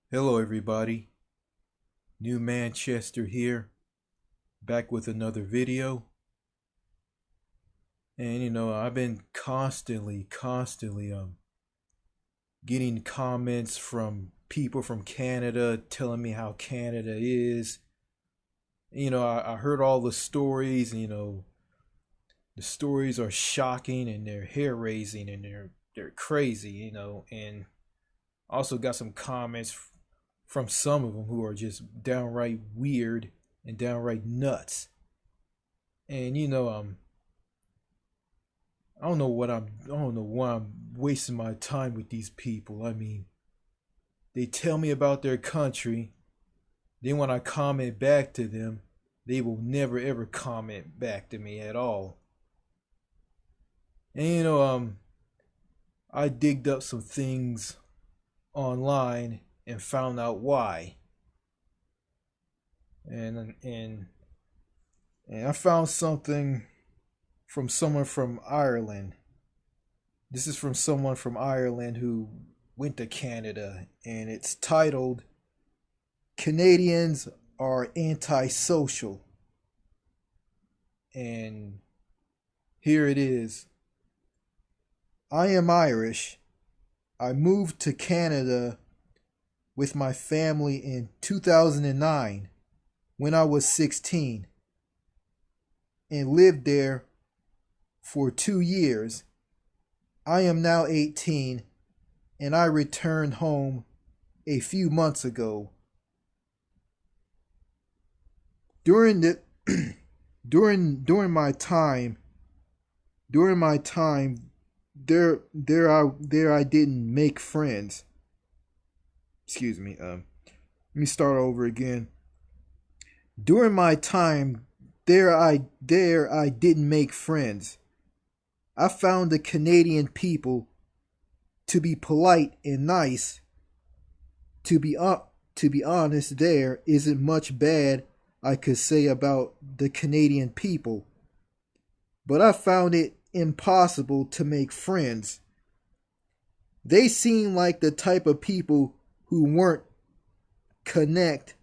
Hello, everybody. New Manchester here, back with another video. And I've been constantly getting comments from people from Canada telling me how Canada is. I heard all the stories. The stories are shocking and they're hair raising and they're crazy. And also got some comments from some of them who are just downright weird and downright nuts. And I don't know why I'm wasting my time with these people. I mean, they tell me about their country. Then when I comment back to them, they will never ever comment back to me at all. And I digged up some things online and found out why. And I found something from someone from Ireland. This is from someone from Ireland who went to Canada, and it's titled Canadians Are Antisocial. And here it is. I am Irish. I moved to Canada with my family in 2009 when I was 16 and lived there for 2 years. I am now 18 and I returned home a few months ago. During the during my time there I didn't make friends. Excuse me. Let me start over again. During my time there I didn't make friends. I found the Canadian people to be polite and nice. To be honest, there isn't much bad I could say about the Canadian people, but I found it impossible to make friends. They seemed like the type of people who weren't connect,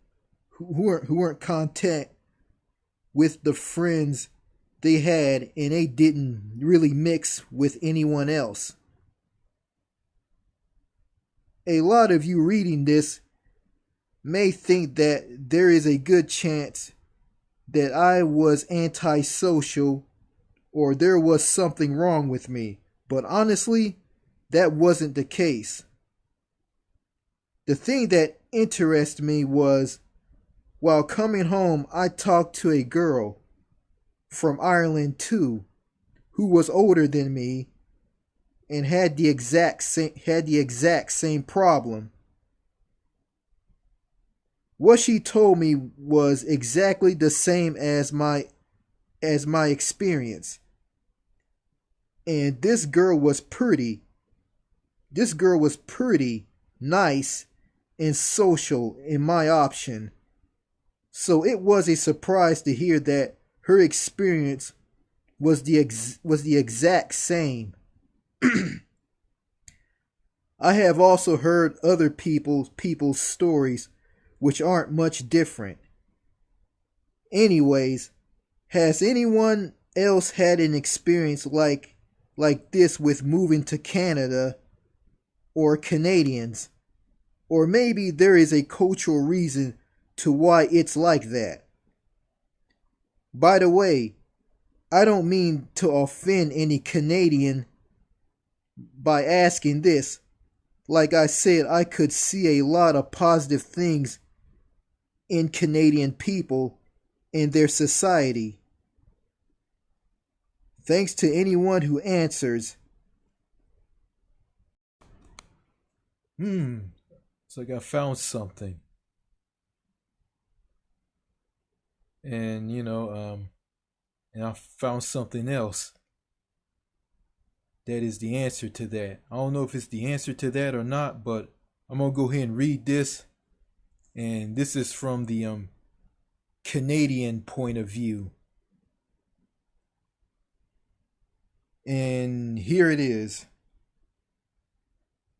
who weren't content with the friends they had, and they didn't really mix with anyone else. A lot of you reading this may think that there is a good chance that I was antisocial or there was something wrong with me, but honestly, that wasn't the case. The thing that interested me was while coming home, I talked to a girl from Ireland too, who was older than me and had the exact same problem. What she told me was exactly the same as my experience. And this girl was pretty. This girl was pretty, nice, and social in my option. So it was a surprise to hear that her experience was the exact same. I have also heard other people's stories which aren't much different. Anyways, has anyone else had an experience like this with moving to Canada or Canadians? Or maybe there is a cultural reason to why it's like that. By the way, I don't mean to offend any Canadian by asking this. Like I said, I could see a lot of positive things in Canadian people and their society. Thanks to anyone who answers. It's like I found something. And and I found something else that is the answer to that. I don't know if it's the answer to that or not, but I'm gonna go ahead and read this. And this is from the Canadian point of view. And here it is.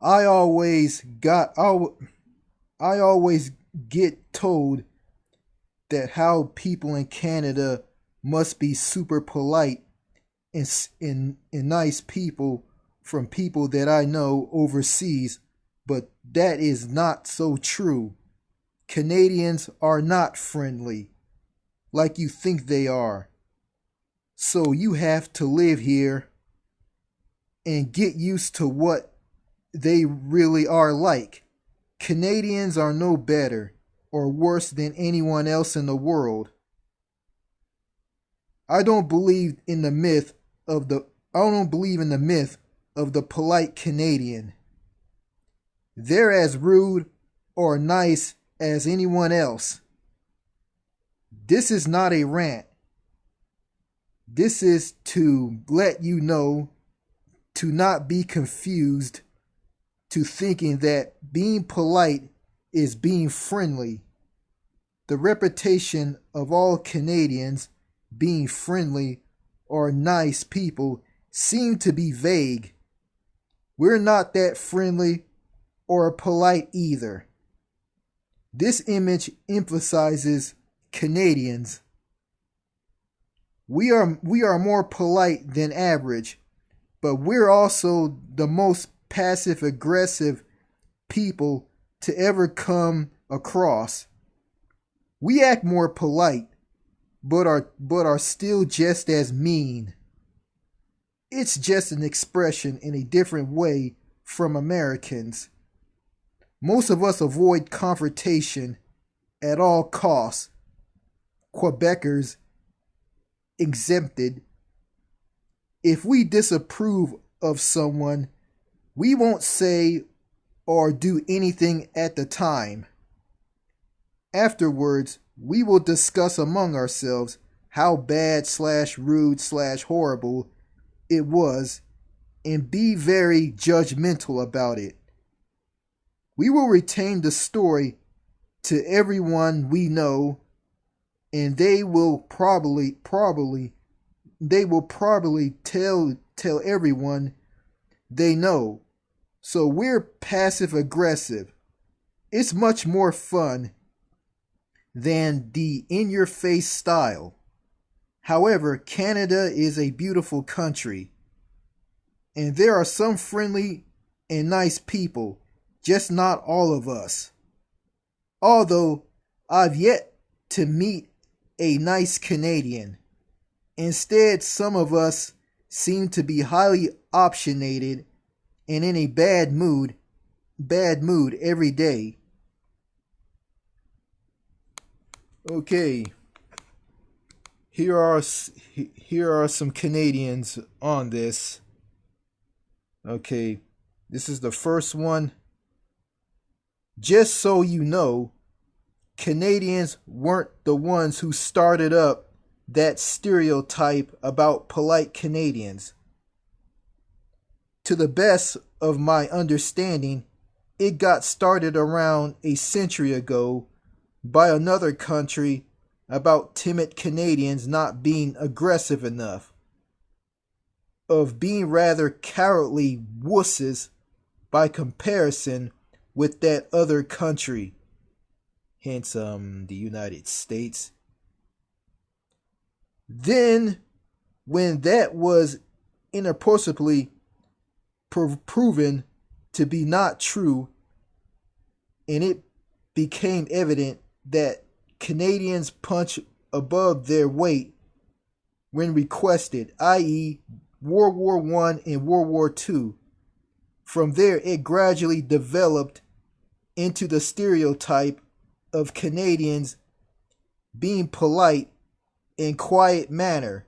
I always got I always get told that how people in Canada must be super polite and nice people from people that I know overseas, but that is not so true. Canadians are not friendly like you think they are. So you have to live here and get used to what they really are like. Canadians are no better or worse than anyone else in the world. I don't believe in the myth of the I don't believe in the myth of the polite Canadian. They're as rude or nice as anyone else. This is not a rant. This is to let you know to not be confused to thinking that being polite is being friendly. The reputation of all Canadians being friendly or nice people seem to be vague. We're not that friendly or polite either. This image emphasizes Canadians. We are more polite than average, but we're also the most passive aggressive people to ever come across. We act more polite, but are still just as mean. It's just an expression in a different way from Americans. Most of us avoid confrontation at all costs. Quebecers exempted. If we disapprove of someone, we won't say or do anything at the time. Afterwards, we will discuss among ourselves how bad / rude / horrible it was and be very judgmental about it. We will retain the story to everyone we know, and they will probably tell everyone they know. So we're passive aggressive. It's much more fun than the in your face style. However, Canada is a beautiful country, and there are some friendly and nice people, just not all of us. Although I've yet to meet a nice Canadian. Instead, some of us seem to be highly opinionated and in a bad mood every day. Okay, here are some Canadians on this. Okay, this is the first one. Just so you know, Canadians weren't the ones who started up that stereotype about polite Canadians. To the best of my understanding, it got started around a century ago by another country about timid Canadians not being aggressive enough, of being rather cowardly wusses by comparison with that other country, hence the United States. Then, when that was inappropriately proven to be not true, and it became evident that Canadians punch above their weight when requested, i.e., World War I and World War II. From there, it gradually developed into the stereotype of Canadians being polite in quiet manner.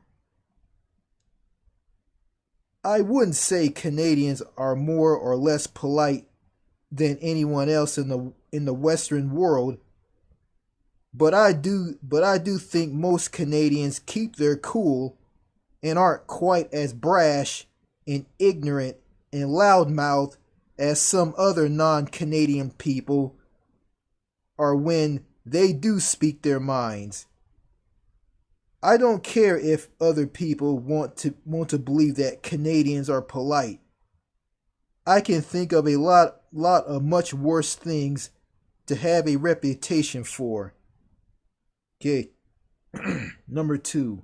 I wouldn't say Canadians are more or less polite than anyone else in the Western world, but I do think most Canadians keep their cool and aren't quite as brash and ignorant and loudmouth as some other non-Canadian people are when they do speak their minds. I don't care if other people want to believe that Canadians are polite. I can think of a lot of much worse things to have a reputation for. Okay. Number 2.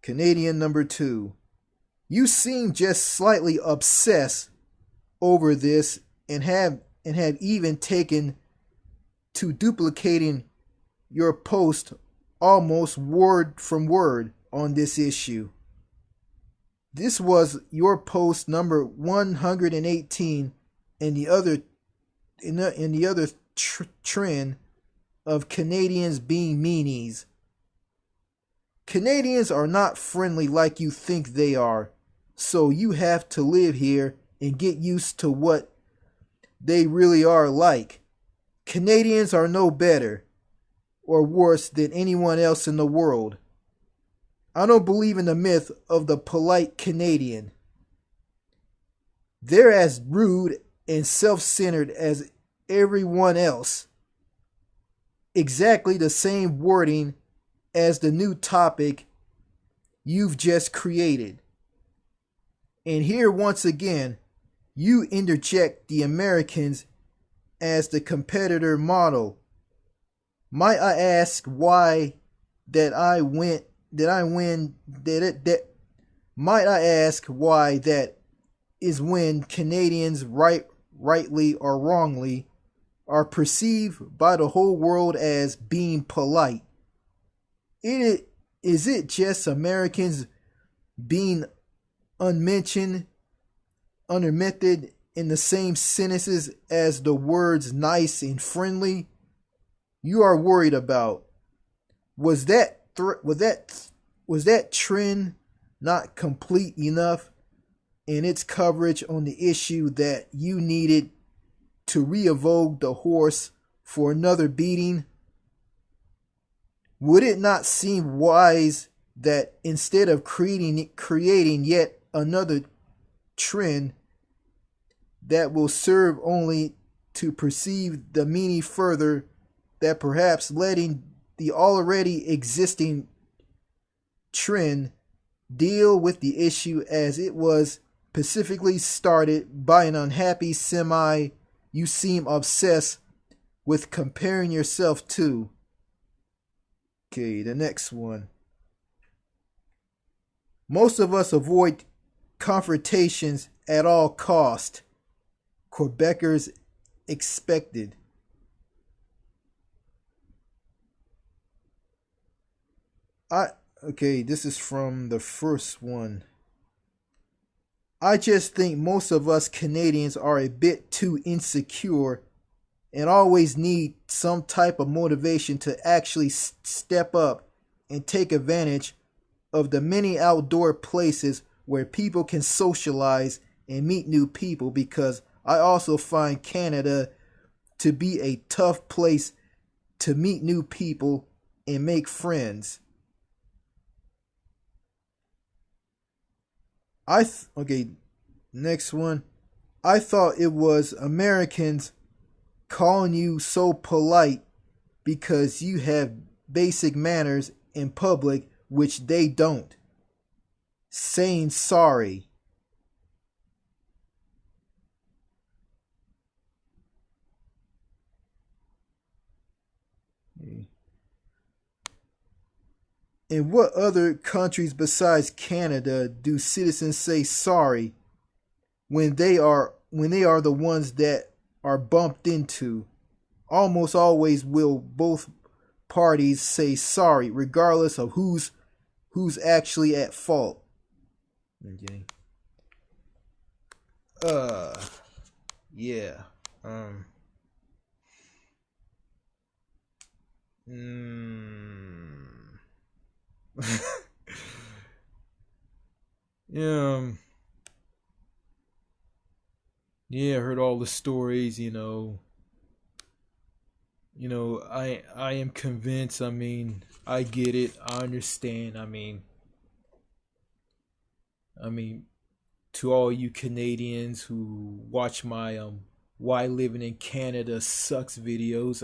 Canadian number 2. You seem just slightly obsessed over this and have even taken to duplicating your post almost word from word on this issue. This was your post number 118 in the other trend of Canadians being meanies. Canadians are not friendly like you think they are, so you have to live here and get used to what they really are like. Canadians are no better or worse than anyone else in the world. I don't believe in the myth of the polite Canadian. They're as rude and self-centered as everyone else. Exactly the same wording as the new topic you've just created. And here once again, you interject the Americans as the competitor model. Might I ask why that is when Canadians rightly or wrongly are perceived by the whole world as being polite. Is it just Americans being unmentioned, unomitted in the same sentences as the words nice and friendly you are worried about? Was that trend not complete enough in its coverage on the issue that you needed to re-evoke the horse for another beating? Would it not seem wise that instead of creating yet another trend that will serve only to perceive the meaning further, that perhaps letting the already existing trend deal with the issue as it was specifically started by an unhappy semi you seem obsessed with comparing yourself to? Okay, the next one. Most of us avoid confrontations at all cost. Quebecers expected. Okay, this is from the first one. I just think most of us Canadians are a bit too insecure and always need some type of motivation to actually step up and take advantage of the many outdoor places where people can socialize and meet new people, because I also find Canada to be a tough place to meet new people and make friends. Okay, next one. I thought it was Americans calling you so polite because you have basic manners in public, which they don't. Saying sorry. In what other countries besides Canada do citizens say sorry when they are the ones that are bumped into? Almost always will both parties say sorry, regardless of who's actually at fault. Okay. Yeah. Yeah. Yeah, I heard all the stories, I am convinced. I mean, I get it. I understand. I mean, to all you Canadians who watch my why living in Canada sucks videos,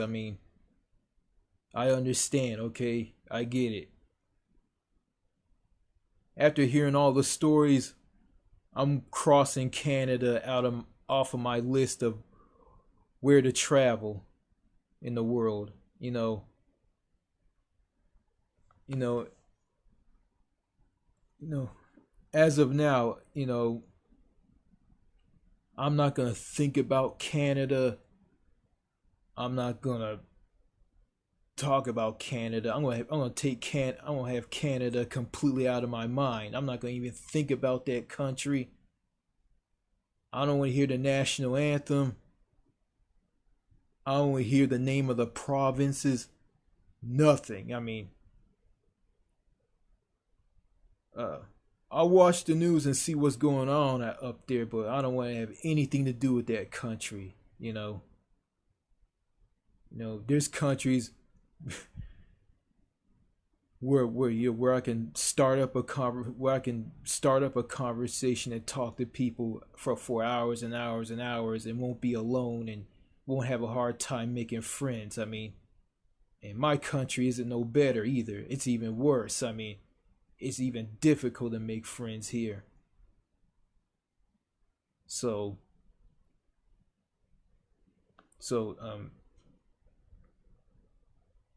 I understand, okay? I get it. After hearing all the stories, I'm crossing Canada off of my list of where to travel in the world. You know, you know. As of now, I'm not gonna think about Canada. I'm not gonna talk about Canada. I'm gonna have Canada completely out of my mind. I'm not gonna even think about that country. I don't want to hear the national anthem. I don't want to hear the name of the provinces. Nothing. I mean, uh, I'll watch the news and see what's going on up there, but I don't want to have anything to do with that country. There's countries where I can start up a conversation and talk to people for hours and hours and hours and won't be alone and won't have a hard time making friends. I mean, and my country isn't no better either. It's even worse. I mean, it's even difficult to make friends here. So so um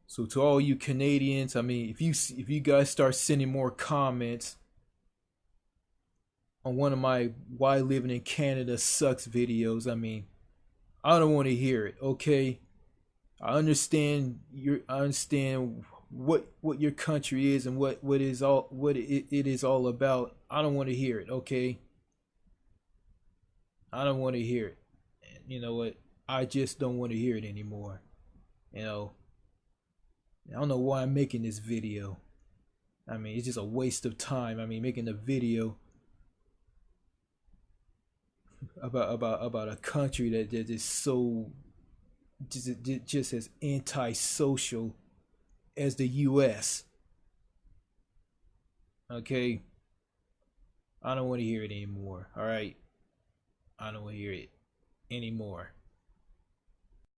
so to all you Canadians, I mean, if you guys start sending more comments on one of my "Why Living in Canada Sucks" videos, I mean, I don't want to hear it. Okay, I understand what your country is and what it is all about. I don't want to hear it. Okay, I don't want to hear it. And you know what? I just don't want to hear it anymore. You know, I don't know why I'm making this video. I mean, it's just a waste of time. I mean, making a video about a country that is so just as antisocial as the U.S. Okay, I don't want to hear it anymore. All right, I don't want to hear it anymore.